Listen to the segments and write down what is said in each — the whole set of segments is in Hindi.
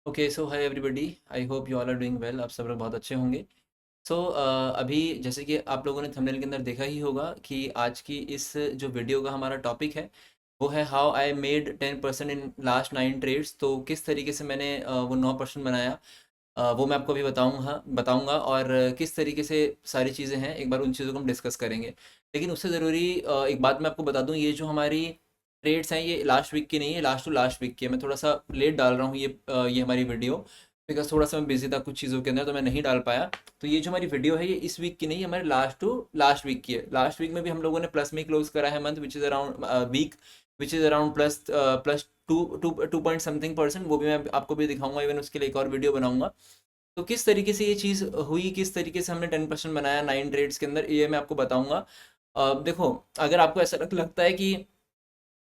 Okay so hi everybody. I hope you all are doing well. आप सब लोग बहुत अच्छे होंगे। सो अभी जैसे कि आप लोगों ने थंबनेल के अंदर देखा ही होगा कि आज की इस जो वीडियो का हमारा टॉपिक है वो है how I made 10% in last 9 trades. तो किस तरीके से मैंने वो 9% बनाया, वो मैं आपको अभी बताऊंगा बताऊंगा और किस तरीके से सारी चीज़ें हैं, एक बार उन चीज़ों को हम डिस्कस करेंगे। लेकिन उससे ज़रूरी एक बात मैं आपको बता दूं, ये जो हमारी ट्रेड्स हैं ये लास्ट वीक की नहीं है, लास्ट टू लास्ट वीक की है। मैं थोड़ा सा लेट डाल रहा हूँ ये हमारी वीडियो, बिकॉज थोड़ा सा मैं बिजी था कुछ चीज़ों के अंदर, तो मैं नहीं डाल पाया। तो ये जो हमारी वीडियो है ये इस वीक की नहीं है, हमारे लास्ट टू लास्ट वीक की है। लास्ट वीक में भी हम लोगों ने प्लस में क्लोज करा है month which is around week which is around plus plus two two two point something percent. वो भी मैं आपको भी दिखाऊंगा, इवन उसके लिए एक और वीडियो बनाऊंगा। तो किस तरीके से ये चीज़ हुई, किस तरीके से हमने 10% बनाया 9 ट्रेड्स के अंदर, ये मैं आपको बताऊंगा। देखो, अगर आपको ऐसा लगता है कि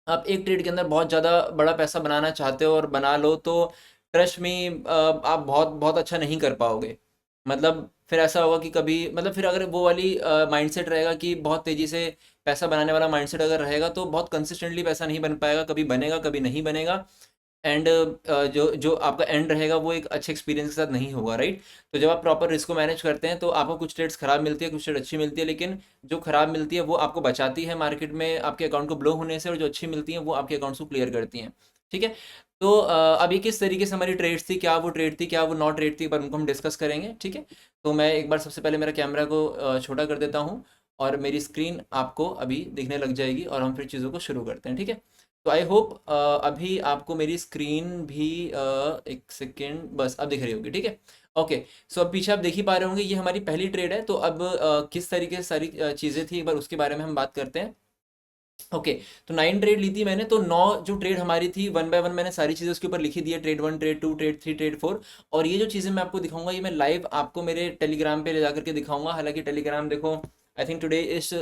आप एक ट्रेड के अंदर बहुत ज़्यादा बड़ा पैसा बनाना चाहते हो और बना लो, तो ट्रस्ट में आप बहुत बहुत अच्छा नहीं कर पाओगे। मतलब फिर ऐसा होगा कि कभी, मतलब फिर अगर वो वाली माइंडसेट रहेगा कि बहुत तेज़ी से पैसा बनाने वाला माइंडसेट अगर रहेगा, तो बहुत कंसिस्टेंटली पैसा नहीं बन पाएगा, कभी बनेगा कभी नहीं बनेगा। एंड जो जो आपका एंड रहेगा वो एक अच्छे एक्सपीरियंस के साथ नहीं होगा, राइट। तो जब आप प्रॉपर रिस्क को मैनेज करते हैं तो आपको कुछ ट्रेड्स खराब मिलती है, कुछ ट्रेड अच्छी मिलती है, लेकिन जो खराब मिलती है वो आपको बचाती है मार्केट में आपके अकाउंट को ब्लो होने से, और जो अच्छी मिलती है वो आपके अकाउंट को क्लियर करती हैं। ठीक है। तो अभी किस तरीके से हमारी ट्रेड्स थी, क्या वो ट्रेड थी, क्या वो नॉट ट्रेड थी, पर उनको हम डिस्कस करेंगे। ठीक है। तो मैं एक बार सबसे पहले मेरा कैमरा को छोटा कर देता हूँ और मेरी स्क्रीन आपको अभी दिखने लग जाएगी और हम फिर चीज़ों को शुरू करते हैं। ठीक है। तो आई होप अभी आपको मेरी स्क्रीन भी एक सेकेंड बस अब दिख रही होगी। ठीक है। ओके। सो अब पीछे आप देख ही पा रहे होंगे, ये हमारी पहली ट्रेड है। तो अब किस तरीके से सारी चीज़ें थी, एक बार उसके बारे में हम बात करते हैं। ओके। तो 9 ट्रेड ली थी मैंने, तो 9 जो ट्रेड हमारी थी, वन बाय वन मैंने सारी चीज़ें उसके ऊपर लिखी दी है, ट्रेड 1, ट्रेड 2, ट्रेड 3, ट्रेड 4। और ये जो चीज़ें मैं आपको दिखाऊंगा ये मैं लाइव आपको मेरे टेलीग्राम पे ले जाकर के दिखाऊंगा। हालांकि टेलीग्राम देखो, आई थिंक टुडे इज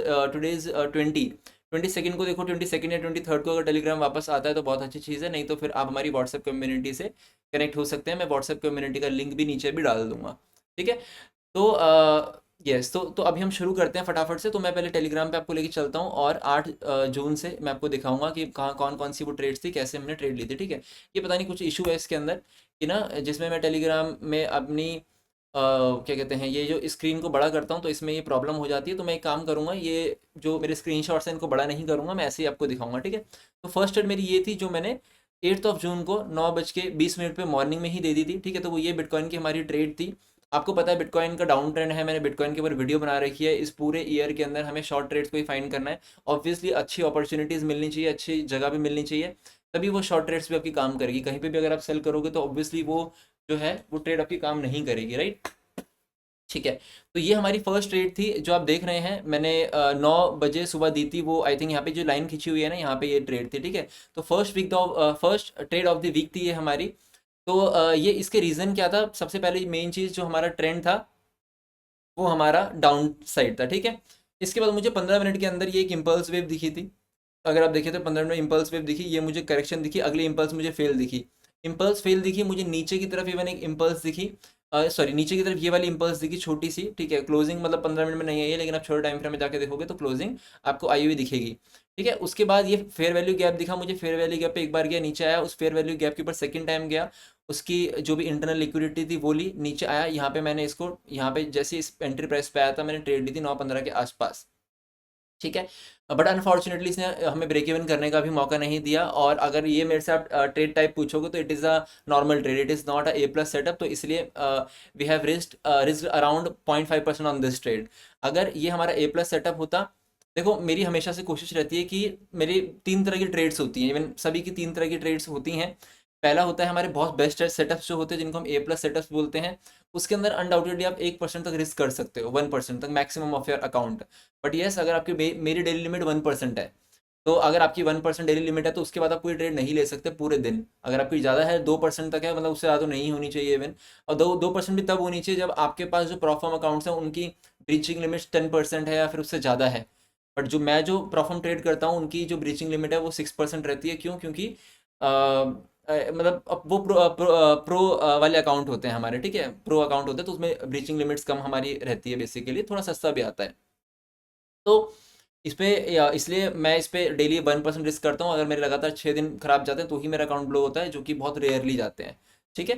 22 को देखो, 22 या 23 को अगर टेलीग्राम वापस आता है तो बहुत अच्छी चीज़ है, नहीं तो फिर आप हमारी व्हाट्सएप कम्युनिटी से कनेक्ट हो सकते हैं। मैं व्हाट्सएप कम्युनिटी का लिंक भी नीचे भी डाल दूंगा। ठीक है। तो यस, तो अभी हम शुरू करते हैं फटाफट से। तो मैं पहले टेलीग्राम पे आपको लेके चलता हूँ और 8 जून से मैं आपको दिखाऊंगा कि कहाँ कौन कौन सी वो ट्रेड्स थी, कैसे हमने ट्रेड ली थी। ठीक है। ये पता नहीं कुछ इशू है इसके अंदर कि ना, जिसमें मैं टेलीग्राम में अपनी क्या कहते हैं, ये जो स्क्रीन को बड़ा करता हूँ तो इसमें ये प्रॉब्लम हो जाती है। तो मैं एक काम करूँगा, ये जो मेरे स्क्रीनशॉट्स हैं इनको बड़ा नहीं करूँगा, मैं ऐसे ही आपको दिखाऊंगा। ठीक है। तो फर्स्ट ट्रेड मेरी ये थी जो मैंने 8 जून को 9:20 पे मॉर्निंग में ही दे दी थी। ठीक है। तो वो ये बिटकॉइन की हमारी ट्रेड थी। आपको पता है बिटकॉइन का डाउन ट्रेंड है, मैंने बिटकॉइन के ऊपर वीडियो बना रखी है। इस पूरे ईयर के अंदर हमें शॉर्ट ट्रेड्स को ही फाइंड करना है। ऑब्वियसली अच्छी अपॉर्चुनिटीज़ मिलनी चाहिए, अच्छी जगह भी मिलनी चाहिए, तभी वो शॉर्ट ट्रेड्स भी आपकी काम करेगी। कहीं पे भी अगर आप सेल करोगे तो ऑब्वियसली वो जो है वो ट्रेड आपकी काम नहीं करेगी, राइट। ठीक है। तो ये हमारी फर्स्ट ट्रेड थी जो आप देख रहे हैं, मैंने 9 बजे सुबह दी थी वो। आई थिंक यहाँ पे जो लाइन खींची हुई है ना, यहाँ पे ये ट्रेड थी। ठीक है। तो first trade of the week थी ये हमारी। तो ये इसके रीज़न क्या था, सबसे पहले मेन चीज़ जो हमारा ट्रेंड था वो हमारा डाउन साइड था। ठीक है। इसके बाद मुझे 15 मिनट के अंदर ये एक इम्पल्स वेव दिखी थी। अगर आप देखें तो 15 मिनट में इम्पल्स वेव दिखी, ये मुझे करेक्शन दिखी, अगली इम्पल्स मुझे फेल दिखी। इम्पल्स फेल दिखी मुझे, नीचे की तरफ इवन एक इम्पल्स दिखी, सॉरी नीचे की तरफ ये वाली इम्पल्स दिखी छोटी सी। ठीक है। क्लोजिंग मतलब 15 मिनट में नहीं आई है, लेकिन आप छोटे टाइम फ्रेम में जाके देखोगे तो क्लोजिंग आपको आई हुई दिखेगी। ठीक है। उसके बाद ये फेयर वैल्यू गैप दिखा मुझे, फेयर वैल्यू गैप पे एक बार गया, नीचे आया, उस फेयर वैल्यू गैप के ऊपर सेकंड टाइम गया, उसकी जो भी इंटरनल लिक्विडिटी थी वो ली, नीचे आया। यहाँ पे मैंने इसको, यहाँ पे जैसे इस एंट्री प्राइस पे आया था मैंने ट्रेड ली थी 9:15 के आसपास। ठीक है। बट अनफॉर्चुनेटली इसने हमें ब्रेक इवन करने का भी मौका नहीं दिया। और अगर ये मेरे से आप ट्रेड टाइप पूछोगे तो it is a normal trade, it is not a A plus setup. तो इसलिए we have risk around 0.5% on this trade. अगर ये हमारा ए प्लस सेटअप होता, देखो मेरी हमेशा से कोशिश रहती है कि मेरी 3 तरह की ट्रेड्स होती हैं, इवन सभी की 3 तरह की ट्रेड्स होती हैं। पहला होता है हमारे बहुत बेस्ट सेटअप्स जो होते हैं जिनको हम ए प्लस सेटअप्स बोलते हैं। उसके अंदर अनडाउटेडली आप 1% तक रिस्क कर सकते हो, 1% तक maximum of your account. But yes, अगर आपकी मेरी डेली लिमिट 1% है, तो अगर आपकी 1% डेली लिमिट है तो उसके बाद आप कोई ट्रेड नहीं ले सकते पूरे दिन। अगर आपकी ज़्यादा है, 2% तक है, मतलब उससे ज़्यादा तो नहीं होनी चाहिए इवन। और 2% भी तब होनी चाहिए जब आपके पास जो प्रॉफर्म अकाउंट्स हैं उनकी ब्रीचिंग लिमिट 10% है या फिर उससे ज़्यादा है। बट मैं जो प्रॉफर्म ट्रेड करता हूँ उनकी जो ब्रीचिंग लिमिट है वो 6% रहती है। क्यों? क्योंकि मतलब वो प्रो वाले अकाउंट होते हैं हमारे। ठीक है। प्रो अकाउंट होते हैं तो उसमें ब्रीचिंग लिमिट्स कम हमारी रहती है, बेसिकली थोड़ा सस्ता भी आता है। तो इस पे इसलिए मैं इस पे डेली 1% रिस्क करता हूँ। अगर मेरे लगातार 6 दिन खराब जाते हैं तो ही मेरा अकाउंट ब्लो होता है, जो कि बहुत रेयरली जाते हैं। ठीक है।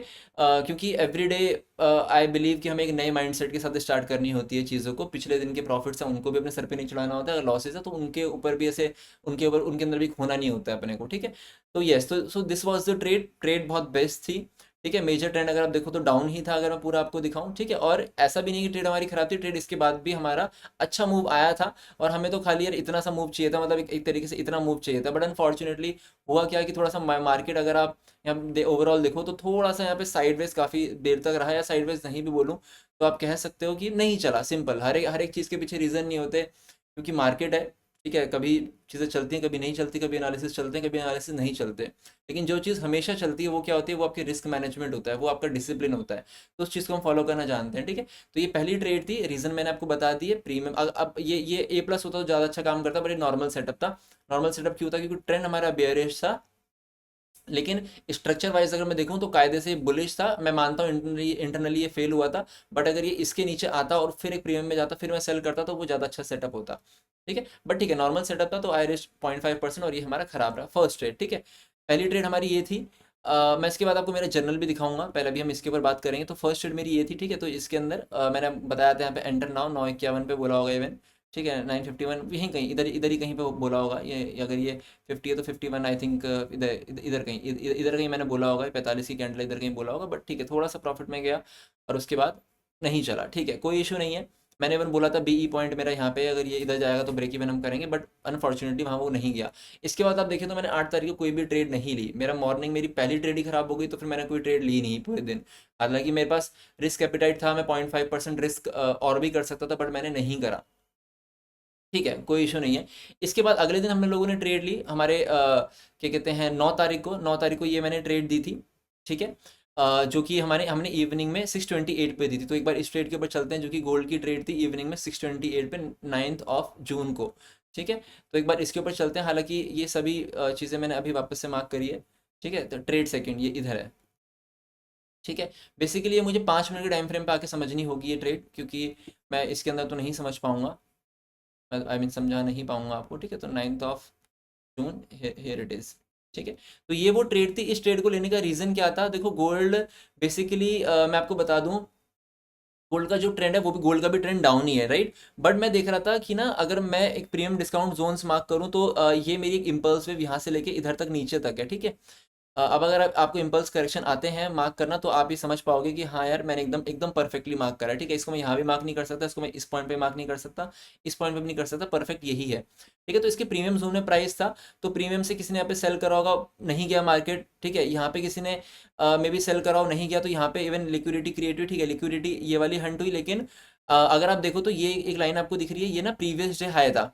क्योंकि एवरीडे आई बिलीव कि हमें एक नए माइंडसेट के साथ स्टार्ट करनी होती है चीज़ों को। पिछले दिन के प्रॉफिट्स हैं उनको भी अपने सर पे नहीं चढ़ाना होता है, अगर लॉसेस है तो उनके ऊपर भी ऐसे, उनके ऊपर उनके अंदर भी खोना नहीं होता है अपने को, ठीक है। तो यस, तो so this was the trade. Trade बहुत बेस्ट थी, ठीक है। मेजर ट्रेंड अगर आप देखो तो डाउन ही था, अगर मैं पूरा आपको दिखाऊं, ठीक है। और ऐसा भी नहीं कि ट्रेड हमारी खराब थी, ट्रेड इसके बाद भी हमारा अच्छा मूव आया था। और हमें तो खाली यार इतना सा मूव चाहिए था, मतलब एक तरीके से इतना मूव चाहिए था। बट अनफॉर्चुनेटली हुआ क्या कि थोड़ा सा मार्केट, अगर आप यहाँ ओवरऑल देखो तो थोड़ा सा यहाँ पे साइडवेज काफ़ी देर तक रहा, या साइडवेज नहीं भी बोलूँ तो आप कह सकते हो कि नहीं चला। सिंपल, हर एक चीज़ के पीछे रीज़न नहीं होते, क्योंकि मार्केट है, ठीक है। कभी चीज़ें चलती हैं, कभी नहीं चलती, कभी एनालिसिस चलते हैं, कभी एनालिसिस नहीं चलते। लेकिन जो चीज़ हमेशा चलती है वो क्या होती है, वो आपकी रिस्क मैनेजमेंट होता है, वो आपका डिसिप्लिन होता है। तो उस चीज़ को हम फॉलो करना जानते हैं, ठीक है। तो ये पहली ट्रेड थी, रीज़न मैंने आपको बता दी है। प्रीमियम, अब ये ए प्लस होता तो ज़्यादा अच्छा काम करता, बट ये नॉर्मल सेटअप था। नॉर्मल सेटअप क्यों था, क्योंकि ट्रेंड हमारा बेयरिश था, लेकिन स्ट्रक्चर वाइज अगर मैं देखूं तो कायदे से बुलिश था। मैं मानता हूँ इंटरनली ये फेल हुआ था, बट अगर ये इसके नीचे आता और फिर एक प्रीमियम में जाता, फिर मैं सेल करता, तो वो ज़्यादा अच्छा सेटअप होता, ठीक है। बट ठीक है, नॉर्मल सेटअप था, तो आई रिस्क 0.5% और ये हमारा खराब रहा फर्स्ट ट्रेड, ठीक है। पहली ट्रेड हमारी ये थी। मैं इसके बाद आपको मेरा जर्नल भी दिखाऊंगा, पहले भी हम इसके ऊपर बात करेंगे। तो फर्स्ट ट्रेड मेरी ये थी, ठीक है। तो इसके अंदर मैंने बताया था यहाँ पे एंटर नाउ 9:51 पे बोला होगा इवन, ठीक है। 9:51 यहीं कहीं, इधर ही कहीं पे बोला होगा ये। अगर ये 50 है तो 51 आई थिंक, इधर इधर कहीं, इधर कहीं मैंने बोला होगा। 45 की कैंडल इधर कहीं बोला होगा, बट ठीक है, थोड़ा सा प्रॉफिट में गया और उसके बाद नहीं चला, ठीक है। कोई इशू नहीं है। मैंने इवन बोला था बीई पॉइंट मेरा यहाँ पे, अगर ये इधर जाएगा तो ब्रेक इवन हम करेंगे, बट अनफॉर्चुनेटली वहाँ वो नहीं गया। इसके बाद आप देखें तो मैंने 8 तारीख को कोई भी ट्रेड नहीं ली। मेरा मॉर्निंग मेरी पहली ट्रेड ही खराब हो गई, तो फिर मैंने कोई ट्रेड ली नहीं पूरे दिन। हालांकि मेरे पास रिस्क एपिटाइट था, मैं 0.5% रिस्क और भी कर सकता था, बट मैंने नहीं करा, ठीक है। कोई इशू नहीं है। इसके बाद अगले दिन हम लोगों ने ट्रेड ली, हमारे क्या कहते हैं, 9 तारीख को ये मैंने ट्रेड दी थी, ठीक है। जो कि हमने इवनिंग में 628 पे दी थी। तो एक बार इस ट्रेड के ऊपर चलते हैं, जो कि गोल्ड की ट्रेड थी इवनिंग में 628 पे, 9 जून को, ठीक है। तो एक बार इसके ऊपर चलते हैं। हालांकि ये सभी चीज़ें मैंने अभी वापस से मार्क करी है, ठीक है। तो ट्रेड सेकेंड ये इधर है, ठीक है। बेसिकली ये मुझे 5 मिनट के टाइम फ्रेम पे आके समझनी होगी ये ट्रेड, क्योंकि मैं इसके अंदर तो नहीं समझ पाऊंगा, आई मीन समझा नहीं पाऊंगा आपको, ठीक है। तो 9 जून, हेयर इट इज़, ठीक है। तो ये वो ट्रेड थी। इस ट्रेड को लेने का रीज़न क्या था, देखो गोल्ड बेसिकली, मैं आपको बता दूं, गोल्ड का जो ट्रेंड है वो भी, गोल्ड का भी ट्रेंड डाउन ही है, राइट। बट मैं देख रहा था कि ना, अगर मैं एक प्रीमियम डिस्काउंट जोन्स मार्क करूं तो ये मेरी एक इम्पल्स वेव यहाँ से लेके इधर तक नीचे तक है, ठीक है। अब अगर आपको इम्पल्स करेक्शन आते हैं मार्क करना, तो आप ये समझ पाओगे कि हाँ यार, मैंने एकदम एकदम परफेक्टली मार्क करा है, ठीक है। इसको मैं यहाँ भी मार्क नहीं कर सकता, इसको मैं इस पॉइंट पे मार्क नहीं कर सकता, इस पॉइंट पे भी नहीं कर सकता, परफेक्ट यही है, ठीक है। तो इसके प्रीमियम जोन में प्राइस था, तो प्रीमियम से किसी ने यहाँ पे सेल करा होगा, नहीं गया मार्केट, ठीक है। यहाँ पे किसी ने मे बी सेल करा हो, नहीं गया, तो यहाँ पे इवन लिक्विडिटी क्रिएट हुई, ठीक है। लिक्विडिटी ये वाली हंट हुई, लेकिन अगर आप देखो तो ये एक लाइन आपको दिख रही है, ये ना प्रीवियस डे हाई था,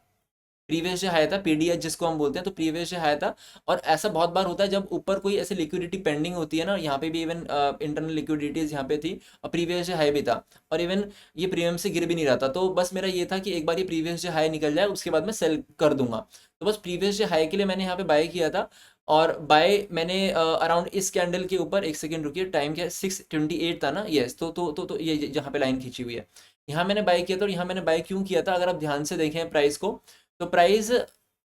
प्रीवियस डे हाई था, पीडीएच जिसको हम बोलते हैं, तो प्रीवियस डे हाई था। और ऐसा बहुत बार होता है जब ऊपर कोई ऐसे लिक्विडिटी पेंडिंग होती है ना, यहाँ पे भी इवन इंटरनल लिक्विडिटीज यहाँ पे थी, और प्रीवियस डे हाई भी था, और इवन ये प्रीमियम से गिर भी नहीं रहा था। तो बस मेरा ये था कि एक बार ये प्रीवियस डे हाई निकल जाए, उसके बाद मैं सेल कर दूंगा। तो बस प्रीवियस डे हाई के लिए मैंने यहाँ पे बाय किया था। और बाय मैंने अराउंड इस कैंडल के ऊपर, एक सेकेंड रुकिए, टाइम क्या 6:28 था ना, यस। तो ये जहाँ पे लाइन खींची हुई है, यहाँ मैंने बाय किया था। और यहाँ मैंने बाय क्यों किया था, अगर आप ध्यान से देखें प्राइस को, तो प्राइस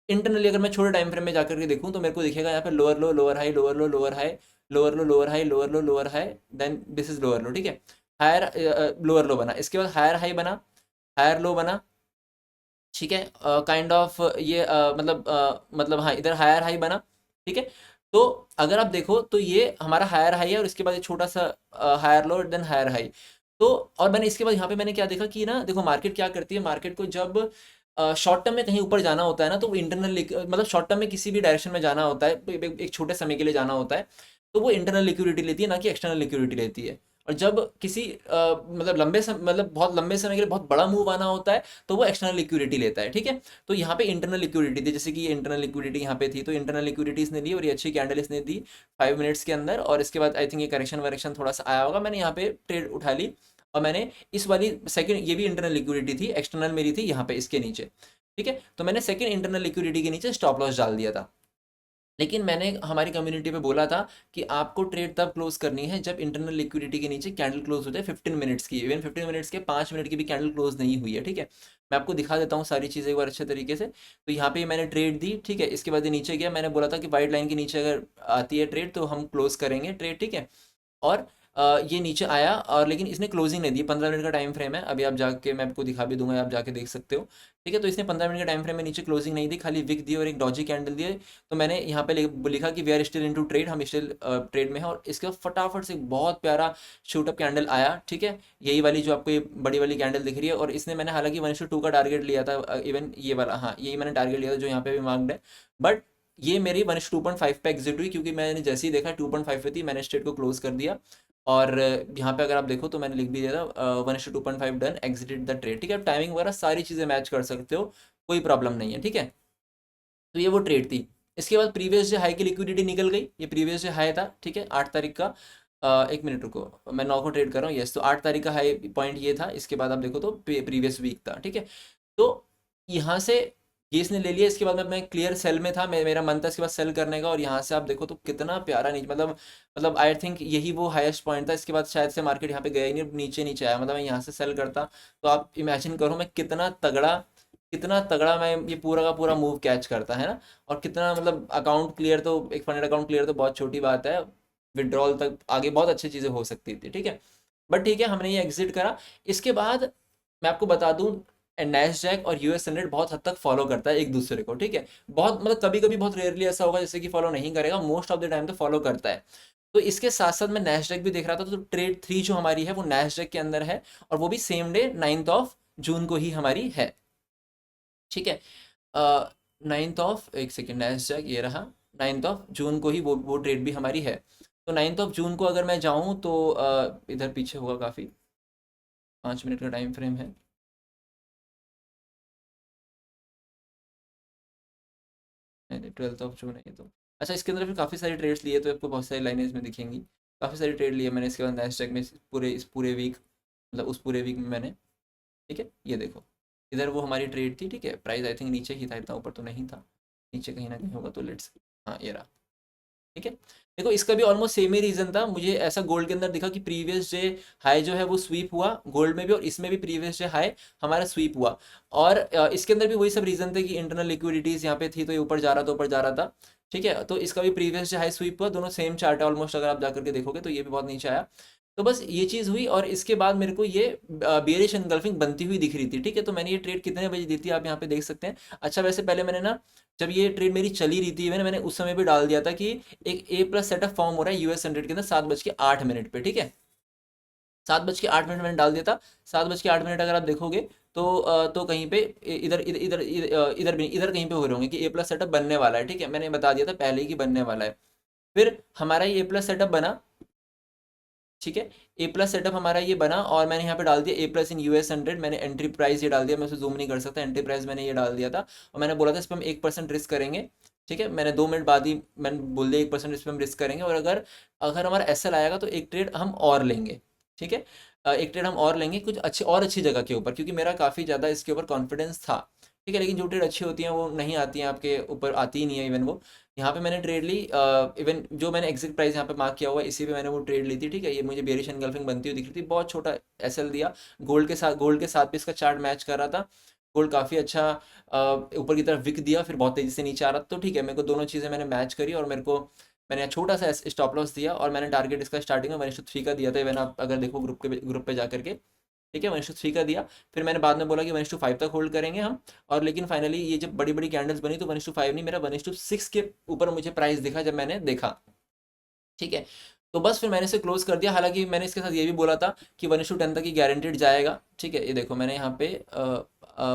इंटरनली अगर मैं छोटे टाइम फ्रेम में जाकर के देखूं, तो मेरे को दिखेगा यहाँ पे lower low, lower high, lower low, lower high, lower low, lower high, lower low, lower high, then this is lower low, ठीक है। हायर लोअर लो बना, इसके बाद हायर हाई बना, हायर लो बना, ठीक है। काइंड ऑफ ये मतलब हाँ, इधर हायर हाई बना, ठीक है। तो अगर आप देखो तो ये हमारा हायर हाई है, और इसके बाद ये छोटा सा higher low, then higher high. तो और मैंने इसके बाद यहाँ पे मैंने क्या देखा कि ना, देखो मार्केट क्या करती है, मार्केट को जब शॉर्ट टर्म में कहीं ऊपर जाना होता है ना, तो वो इंटरनल, मतलब शॉर्ट टर्म में किसी भी डायरेक्शन में जाना होता है, एक छोटे समय के लिए जाना होता है, तो वो इंटरनल लिक्विडिटी लेती है, ना कि एक्सटर्नल लिक्विडिटी लेती है। और जब किसी मतलब लंबे समय, मतलब बहुत लंबे समय के लिए बहुत बड़ा मूव आना होता है, तो वो एक्सटर्नल लिक्विडिटी लेता है, ठीक है। तो यहाँ पे इंटरनल लिक्विडिटी थी, जैसे कि ये इंटरनल लिक्विडिटी यहाँ पे थी, तो इंटरनल लिक्विडिटी इसने ली, और ये अच्छी कैंडल इसने दी 5 मिनट्स के अंदर। और इसके बाद आई थिंक ये करेक्शन वरेक्शन थोड़ा सा आया होगा, मैंने यहाँ पे ट्रेड उठा ली। और मैंने इस वाली सेकंड, ये भी इंटरनल लिक्विडिटी थी, एक्सटर्नल मेरी थी यहाँ पे इसके नीचे, ठीक है। तो मैंने सेकंड इंटरनल लिक्विडिटी के नीचे स्टॉप लॉस डाल दिया था। लेकिन मैंने हमारी कम्युनिटी पे बोला था कि आपको ट्रेड तब क्लोज करनी है जब इंटरनल लिक्विडिटी के नीचे कैंडल क्लोज हो जाए 15 मिनट्स की। इवन 15 मिनट्स के 5 मिनट की भी कैंडल क्लोज नहीं हुई है, ठीक है। मैं आपको दिखा देता हूँ सारी चीज़ें एक बार अच्छे तरीके से। तो यहाँ पे मैंने ट्रेड दी, ठीक है। इसके बाद ये नीचे गया, मैंने बोला था कि वाइट लाइन के नीचे अगर आती है ट्रेड तो हम क्लोज करेंगे ट्रेड, ठीक है। और ये नीचे आया, और लेकिन इसने क्लोजिंग नहीं दी। 15 मिनट का टाइम फ्रेम है, अभी आप जाके, मैं आपको दिखा भी दूंगा, आप जाके देख सकते हो। ठीक है, तो इसने 15 मिनट का टाइम फ्रेम में नीचे क्लोजिंग नहीं दी, खाली विक दी और एक डॉजी कैंडल दिए। तो मैंने यहाँ पे लिखा कि we are still into trade, हम स्टिल ट्रेड में हैं। और इसके बाद फटाफट से एक बहुत प्यारा शूटअप कैंडल आया। ठीक है, यही वाली जो आपको ये बड़ी वाली कैंडल दिख रही है, और इसने, मैंने हालांकि 1:2 का टारगेट लिया था, इवन ये वाला, हाँ यही मैंने टारगेट लिया था जो यहाँ पे भी मार्क्ड है। बट ये मेरी 1:2.5 पे एग्जिट हुई, क्योंकि मैंने जैसे ही देखा 2.5 पे थी, मैंने स्ट्रेट को क्लोज कर दिया। और यहाँ पे अगर आप देखो तो मैंने लिख भी दिया था 1:2.5 डन, एग्जिटेड द ट्रेड। ठीक है, टाइमिंग वगैरह सारी चीज़ें मैच कर सकते हो, कोई प्रॉब्लम नहीं है। ठीक है, तो ये वो ट्रेड थी। इसके बाद प्रीवियस डे हाई की लिक्विडिटी निकल गई, ये प्रीवियस डे हाई था। ठीक है, 8 तारीख का, एक मिनट रुको, मैं 9 को ट्रेड कर रहा हूँ, यस। तो 8 तारीख का हाई पॉइंट ये था। इसके बाद आप देखो तो प्रीवियस वीक था। ठीक है, तो यहाँ से ये इसने ले लिया। इसके बाद मैं क्लियर सेल में था, मेरा मन था इसके बाद सेल करने का। और यहाँ से आप देखो तो कितना प्यारा नीचे, मतलब आई थिंक यही वो हाईएस्ट पॉइंट था। इसके बाद शायद से मार्केट यहाँ पे गया ही नहीं, नीचे नीचे आया। मतलब मैं यहाँ से सेल करता तो आप इमेजिन करो मैं कितना तगड़ा मैं ये पूरा का पूरा मूव कैच करता है ना। और कितना, मतलब अकाउंट क्लियर, तो एक फंडेड अकाउंट क्लियर तो बहुत छोटी बात है, विड्रॉल तक आगे बहुत अच्छी चीज़ें हो सकती थी। ठीक है, बट ठीक है, हमने ये एग्जिट करा। इसके बाद मैं आपको बता दूं, नैस्डैक और यूएस 100 बहुत हद तक फॉलो करता है एक दूसरे को। ठीक है, बहुत, मतलब कभी कभी बहुत रेयरली ऐसा होगा जैसे कि फॉलो नहीं करेगा, मोस्ट ऑफ द टाइम तो फॉलो करता है। तो इसके साथ साथ मैं नैस्डैक भी देख रहा था, तो ट्रेड 3 जो हमारी है वो नैस्डैक के अंदर है, और वो भी सेम डे 9 जून को ही हमारी है। ठीक है, 9 एक सेकेंड, नैस्डैक ये रहा, 9 जून को ही वो ट्रेड भी हमारी है। तो 9 जून को अगर मैं जाऊं तो इधर पीछे होगा काफ़ी, 5 मिनट का टाइम फ्रेम है। 12 जून है ये तो। अच्छा, इसके अंदर फिर काफ़ी सारी ट्रेड्स लिए, तो आपको बहुत सारी लाइनें इसमें दिखेंगी। काफ़ी सारी ट्रेड लिए मैंने इसके बाद नैस्डैक में, इस पूरे वीक, मतलब उस पूरे वीक में मैंने। ठीक है, ये देखो, इधर वो हमारी ट्रेड थी। ठीक है, प्राइस आई थिंक नीचे ही था, इतना ऊपर तो नहीं था, नीचे कहीं ना कहीं होगा, तो लेट्स, हाँ ये रहा। ठीक है, देखो इसका भी ऑलमोस्ट सेम ही रीजन था। मुझे ऐसा गोल्ड के अंदर दिखा कि प्रीवियस डे हाई जो है वो स्वीप हुआ गोल्ड में भी, और इसमें भी प्रीवियस डे हाई हमारा स्वीप हुआ। और इसके अंदर भी वही सब रीजन थे कि इंटरनल लिक्विडिटीज यहाँ पे थी, तो ये ऊपर जा रहा था, ऊपर जा रहा था। ठीक है, तो इसका भी प्रीवियस डे हाई स्वीप हुआ, दोनों सेम चार्ट है ऑलमोस्ट, अगर आप जाकर के देखोगे तो ये भी बहुत नीचे आया। तो बस ये चीज़ हुई, और इसके बाद मेरे को ये बियरिश एनगल्फिंग बनती हुई दिख रही थी। ठीक है, तो मैंने ये ट्रेड कितने बजे दी थी आप यहाँ पे देख सकते हैं। अच्छा, वैसे पहले मैंने ना, जब ये ट्रेड मेरी चली रही थी, मैंने उस समय भी डाल दिया था कि एक ए प्लस सेटअप फॉर्म हो रहा है यूएस 100 के अंदर 7:08 पे। ठीक है, 7:08 मैंने डाल दिया था। 7:08 अगर आप देखोगे तो कहीं पे इधर इधर इधर इधर भी इधर कहीं पे हो रहे होंगे कि ए प्लस सेटअप बनने वाला है। ठीक है, मैंने बता दिया था पहले ही कि बनने वाला है। फिर हमारा ये ए प्लस सेटअप बना। ठीक है, ए प्लस सेटअप हमारा ये बना, और मैंने यहाँ पे डाल दिया ए प्लस इन यूएस 100। मैंने एंट्री प्राइस ये डाल दिया, मैं उसे जूम नहीं कर सकता, एंट्री प्राइस मैंने ये डाल दिया था। और मैंने बोला था इस पर हम 1% रिस्क करेंगे। ठीक है, मैंने 2 मिनट बाद ही मैंने बोल दिया 1% इस पर हम रिस्क करेंगे, और अगर अगर हमारा एसएल आएगा तो एक ट्रेड हम और लेंगे। ठीक है, एक ट्रेड हम और लेंगे कुछ अच्छी जगह के ऊपर, क्योंकि मेरा काफ़ी ज़्यादा इसके ऊपर कॉन्फिडेंस था। ठीक है, लेकिन जो ट्रेड अच्छी होती हैं वो नहीं आती हैं आपके ऊपर, आती ही नहीं है इवन वो। यहाँ पे मैंने ट्रेड ली, इवन जो मैंने एग्जिट प्राइस यहाँ पे मार्क किया हुआ है इसी पे मैंने वो ट्रेड ली थी। ठीक है, ये मुझे बेरिश एनगल्फिंग बनती हुई दिख रही थी, बहुत छोटा एसएल दिया। गोल्ड के साथ भी इसका चार्ट मैच कर रहा था। गोल्ड काफ़ी अच्छा ऊपर की तरफ विक दिया, फिर बहुत तेज़ी से नीचे आ रहा था। तो ठीक है, मेरे को दोनों चीज़ें मैंने मैच करी, और मेरे को, मैंने छोटा सा स्टॉप लॉस दिया, और मैंने टारगेट इसका स्टार्टिंग में 1:3 का दिया था। इवन आप अगर देखो ग्रुप पे जा करके, ठीक है, 1:3 का दिया। फिर मैंने बाद में बोला कि 1:5 तक होल्ड करेंगे हम। और लेकिन फाइनली ये जब बड़ी बड़ी कैंडल्स बनी तो 1:5 नहीं, मेरा 1:6 के ऊपर मुझे प्राइस दिखा जब मैंने देखा। ठीक है, तो बस फिर मैंने इसे क्लोज कर दिया। हालांकि मैंने इसके साथ ये भी बोला था कि 1:10 तक ही गारंटेड जाएगा। ठीक है, ये देखो मैंने यहाँ पे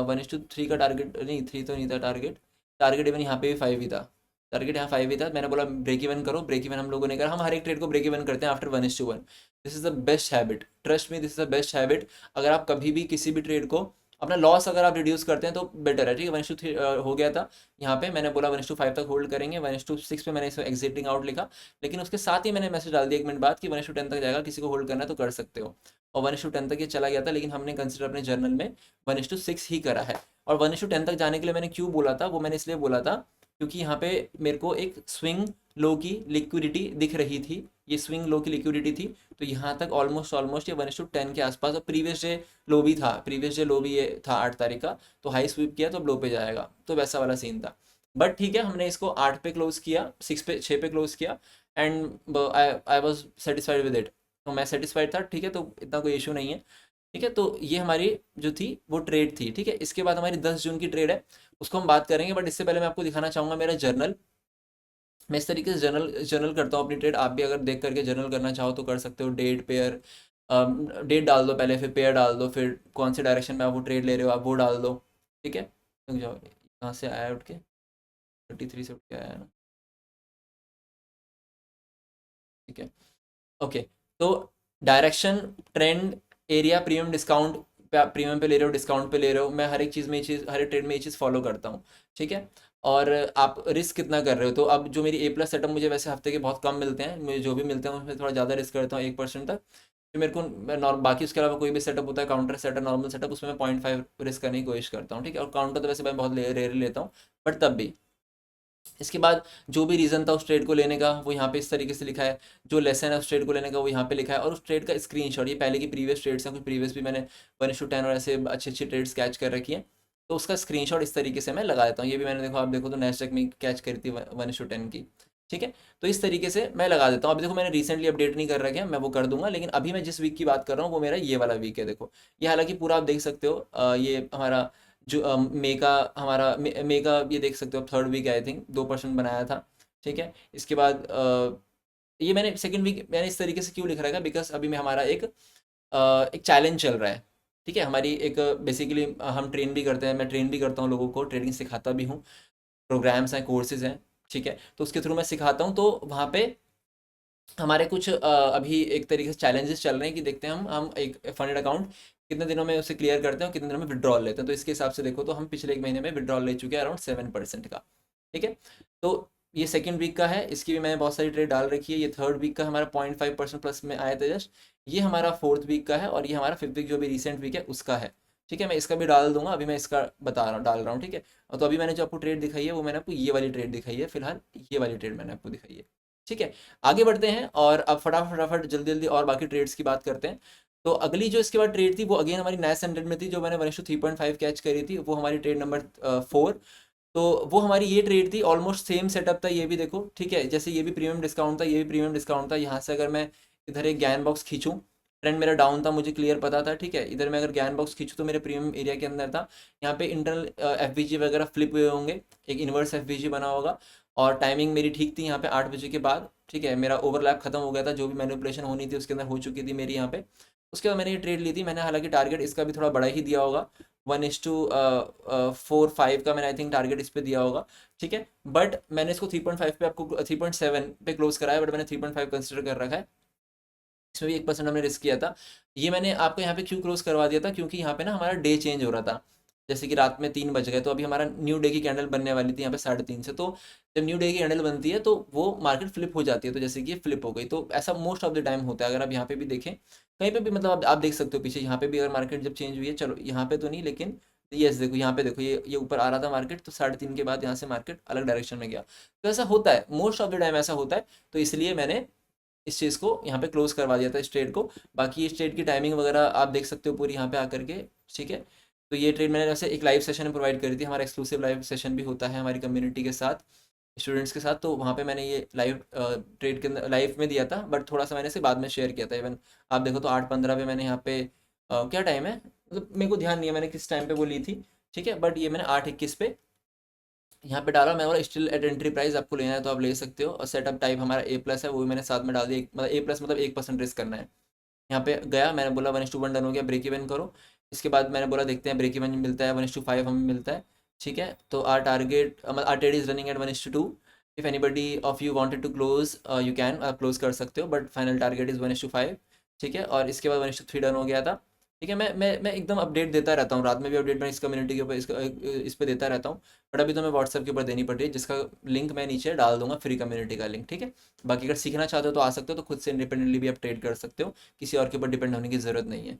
1:3 का टारगेट, नहीं 3 तो नहीं था टारगेट, टारगेट इवन यहाँ पे भी 5 ही था। टारगेट यहाँ 5 ही था। मैंने बोला ब्रेक इवन करो, ब्रेक इवन हम लोगों ने करा। हम हर एक ट्रेड को ब्रेक इवन करते हैं after 1:1। This is the best habit, trust me, this is the best habit. अगर आप कभी भी किसी भी ट्रेड को, अपना लॉस अगर आप रिड्यूस करते हैं तो बेटर है। ठीक है, 1:3 हो गया था यहाँ पे, मैंने बोला 1:5 तक होल्ड करेंगे। 1:6 पे मैंने इसे एग्जिटिंग आउट लिखा, लेकिन उसके साथ ही मैंने मैसेज डाल दिया 1 मिनट बाद कि 1:10 तक जाएगा, किसी को होल्ड करना है तो कर सकते हो। और 1:10 तक ये चला गया था, लेकिन हमने कंसिडर अपने जर्नल में 1:6 ही करा है। और 1:10 तक जाने के लिए मैंने क्यों बोला था, वो मैंने इसलिए बोला था क्योंकि यहाँ पे मेरे को एक स्विंग लो की लिक्विडिटी दिख रही थी, ये स्विंग लो की लिक्विडिटी थी। तो यहाँ तक ऑलमोस्ट ये 1:10 के आसपास, और प्रीवियस डे लो भी था, प्रीवियस डे लो भी ये था 8 तारीख का, तो हाई स्वीप किया तो अब लो पे जाएगा, तो वैसा वाला सीन था। बट ठीक है, हमने इसको 8 पे क्लोज किया, 6 पे 6 पे क्लोज किया। And I was satisfied with it. तो मैं सेटिस्फाइड था, ठीक है, तो इतना कोई इशू नहीं है। ठीक है, तो ये हमारी जो थी वो ट्रेड थी। ठीक है, इसके बाद हमारी 10 जून की ट्रेड है, उसको हम बात करेंगे, बट इससे पहले मैं आपको दिखाना चाहूँगा मेरा जर्नल। मैं इस तरीके से जर्नल जर्नल करता हूँ अपनी ट्रेड। आप भी अगर देख करके जर्नल करना चाहो तो कर सकते हो। डेट पेयर, डेट डाल दो पहले, फिर पेयर डाल दो, फिर कौन से डायरेक्शन में आप वो ट्रेड ले रहे हो आप वो डाल दो। ठीक है, रुक जाओ, कहाँ से आया उठ के, 33 से उठ के आया ना। ठीक है, ओके। तो direction, trend, area, premium, discount, premium पे ले रहे हो, डिस्काउंट पे ले रहे हो, मैं हर एक चीज़ में ये चीज़, हर एक ट्रेड में ये चीज़ फॉलो करता हूँ। ठीक है, और आप रिस्क कितना कर रहे हो, तो अब जो मेरी ए प्लस सेटअप मुझे वैसे हफ्ते के बहुत कम मिलते हैं, मुझे जो भी मिलते हैं उसमें थोड़ा ज़्यादा रिस्क करता हूँ, 1% तक। फिर मेरे को बाकी उसके अलावा कोई भी सेटअप होता है, काउंटर सेटअप, नॉर्मल सेटअप, उसमें मैं 0.5 रिस्क करने की कोशिश करता हूँ। ठीक है, और काउंटर तो वैसे मैं बहुत रेयर लेता हूँ, बट तब भी। इसके बाद जो भी रीज़न था उस ट्रेड को लेने का वो यहाँ पे इस तरीके से लिखा है, जो लेसन है उस ट्रेड को लेने का वो यहाँ पे लिखा है, और उस ट्रेड का स्क्रीनशॉट, ये पहले की प्रीवियस ट्रेड्स हैं, कुछ प्रीवियस भी मैंने 1:10 और ऐसे अच्छी अच्छी ट्रेड्स कैच कर रखी हैं, तो उसका स्क्रीनशॉट इस तरीके से मैं लगा देता हूँ। ये भी मैंने, देखो आप देखो तो नैस्डैक में कैच करी थी 1:10 की। ठीक है, तो इस तरीके से मैं लगा देता हूँ। अभी देखो मैंने रिसेंटली अपडेट नहीं कर रखा है, मैं वो कर दूंगा, लेकिन अभी मैं जिस वीक की बात कर रहा हूँ वो मेरा ये वाला वीक है। देखो ये, हालांकि पूरा आप देख सकते हो, ये हमारा जो मई का, हमारा मई का ये देख सकते हो आप, 3rd वीक आई थिंक 2% बनाया था। ठीक है, इसके बाद ये मैंने सेकंड वीक मैंने इस तरीके से क्यों लिख रखा है, बिकॉज अभी में हमारा एक चैलेंज चल रहा है। ठीक है, हमारी एक बेसिकली हम ट्रेन भी करते हैं, मैं ट्रेन भी करता हूँ लोगों को, ट्रेनिंग सिखाता भी हूँ, प्रोग्राम्स हैं, कोर्सेज हैं। ठीक है, तो उसके थ्रू मैं सिखाता हूँ, तो वहाँ पे हमारे कुछ अभी एक तरीके से चैलेंजेस चल रहे हैं कि देखते हैं हम एक फंडेड अकाउंट कितने दिनों में उसे क्लियर करते हैं और कितने दिनों में विड्रॉल लेते हैं। तो इसके हिसाब से देखो तो हम पिछले एक महीने में विड्रॉल ले चुके हैं अराउंड 7% का। ठीक है, तो ये सेकेंड वीक का है, इसकी भी मैंने बहुत सारी ट्रेड डाल रखी है। ये 3rd वीक का हमारा 0.5% प्लस में आया था जस्ट। ये हमारा 4th वीक का है, और ये हमारा 5th वीक जो भी रिसेंट वीक है उसका है। ठीक है, मैं इसका भी डाल दूंगा, अभी मैं इसका बता रहा हूँ, डाल रहा हूँ। ठीक है, और तो अभी मैंने जो आपको ट्रेड दिखाई है वो मैंने आपको ये वाली ट्रेड दिखाई है फिलहाल, ये वाली ट्रेड मैंने आपको दिखाई है। ठीक है, आगे बढ़ते हैं और अब फटाफट फटाफट जल्दी जल्दी और बाकी ट्रेड्स की बात करते हैं। तो अगली जो इसके बाद ट्रेड थी वो अगेन हमारी नैस हंड्रेड में थी, जो मैंने 1:3.5 कैच करी थी, वो हमारी ट्रेड नंबर 4। तो वो हमारी ये ट्रेड थी, ऑलमोस्ट सेम सेटअप था ये भी, देखो ठीक है, जैसे ये भी प्रीमियम डिस्काउंट था, ये भी प्रीमियम डिस्काउंट था। यहाँ से अगर मैं इधर एक गैन बॉक्स खींचूँ, ट्रेंड मेरा डाउन था, मुझे क्लियर पता था। ठीक है, इधर मैं अगर गैन बॉक्स खींचूँ तो मेरे प्रीमियम एरिया के अंदर था। यहाँ पे इंटरनल एफ वगैरह फ्लिप हुए होंगे, एक इन्वर्स एफ बना होगा, और टाइमिंग मेरी ठीक थी यहाँ पे 8 बजे के बाद। ठीक है, मेरा ओवरलैप खत्म हो गया था, जो भी मैनिपुलेशन होनी थी उसके अंदर हो चुकी थी मेरी यहाँ पे। उसके बाद मैंने ये ट्रेड ली थी, मैंने हालांकि टारगेट इसका भी थोड़ा बड़ा ही दिया होगा, 1:4-5 का मैंने आई थिंक टारगेट इस पे दिया होगा। ठीक है, बट मैंने इसको 3.5 पे, आपको 3.7 पे क्लोज कराया, बट मैंने 3.5 कंसिडर कर रखा है। इसमें भी 1% हमने रिस्क किया था। ये मैंने आपको यहाँ पे क्यों क्लोज करवा दिया था, क्योंकि यहाँ पे ना हमारा डे चेंज हो रहा था, जैसे कि रात में 3 बज गए, तो अभी हमारा न्यू डे की कैंडल बनने वाली थी यहाँ पे 3:30 से। तो जब न्यू डे की कैंडल बनती है तो वो मार्केट फ्लिप हो जाती है, तो जैसे कि ये फ्लिप हो गई, तो ऐसा मोस्ट ऑफ द टाइम होता है। अगर आप यहाँ पे भी देखें, कहीं पे भी, मतलब आप देख सकते हो पीछे, यहाँ पे भी अगर मार्केट जब चेंज हुई है, चलो यहाँ पे तो नहीं, लेकिन यस देखो यहाँ पे, देखो ये ऊपर आ रहा था मार्केट, तो 3:30 के बाद यहाँ से मार्केट अलग डायरेक्शन में गया। तो ऐसा होता है, मोस्ट ऑफ द टाइम ऐसा होता है, तो इसलिए मैंने इस चीज़ को यहाँ पे क्लोज करवा दिया था, इस ट्रेड को। बाकी इस ट्रेड की टाइमिंग वगैरह आप देख सकते हो पूरी यहाँ पे आकर के। ठीक है, तो ये ट्रेड मैंने वैसे एक लाइव सेशन में प्रोवाइड करी थी, हमारा एक्सक्लूसिव लाइव सेशन भी होता है हमारी कम्युनिटी के साथ, स्टूडेंट्स के साथ, तो वहाँ पे मैंने ये लाइव ट्रेड के अंदर लाइव में दिया था, बट थोड़ा सा मैंने इसे बाद में शेयर किया था। इवन आप देखो तो 8:15 पे मैंने यहाँ पे क्या टाइम है, मतलब मेरे को ध्यान नहीं है मैंने किस टाइम पे वो ली थी। ठीक है, बट ये मैंने 8:21 पे यहाँ पे डाला। मैं बोला स्टिल एट एंट्री प्राइस, आपको लेना है तो आप ले सकते हो, और सेटअप टाइप हमारा ए प्लस है, वो भी मैंने साथ में डाल दिया, मतलब ए प्लस मतलब 1% रिस्क करना है। यहाँ पे गया, मैंने बोला 1:1 डन हो गया, ब्रेक इवन करो। इसके बाद मैंने बोला देखते हैं ब्रेक इवन मिलता है, 1:5 हमें मिलता है। ठीक है, तो our target, our trade is running at 1:2। If anybody of you wanted to close, you can, आप क्लोज कर सकते हो, बट फाइनल टारगेट इज 1:5। ठीक है, और इसके बाद 1:3 डन हो गया था। ठीक है, मैं एकदम अपडेट देता रहता हूँ, रात में भी अपडेट मैं इस कम्युनिटी के ऊपर इस पे देता रहता हूँ, बट अभी तो मैं व्हाट्सएप के ऊपर देनी पड़ रही है, जिसका लिंक मैं नीचे डाल दूंगा, फ्री कम्युनिटी का लिंक। ठीक है, बाकी अगर सीखना चाहते हो तो आ सकते हो, तो खुद से इंडिपेंडेंटली भी आप ट्रेड कर सकते हो, किसी और के ऊपर डिपेंड होने की ज़रूरत नहीं है।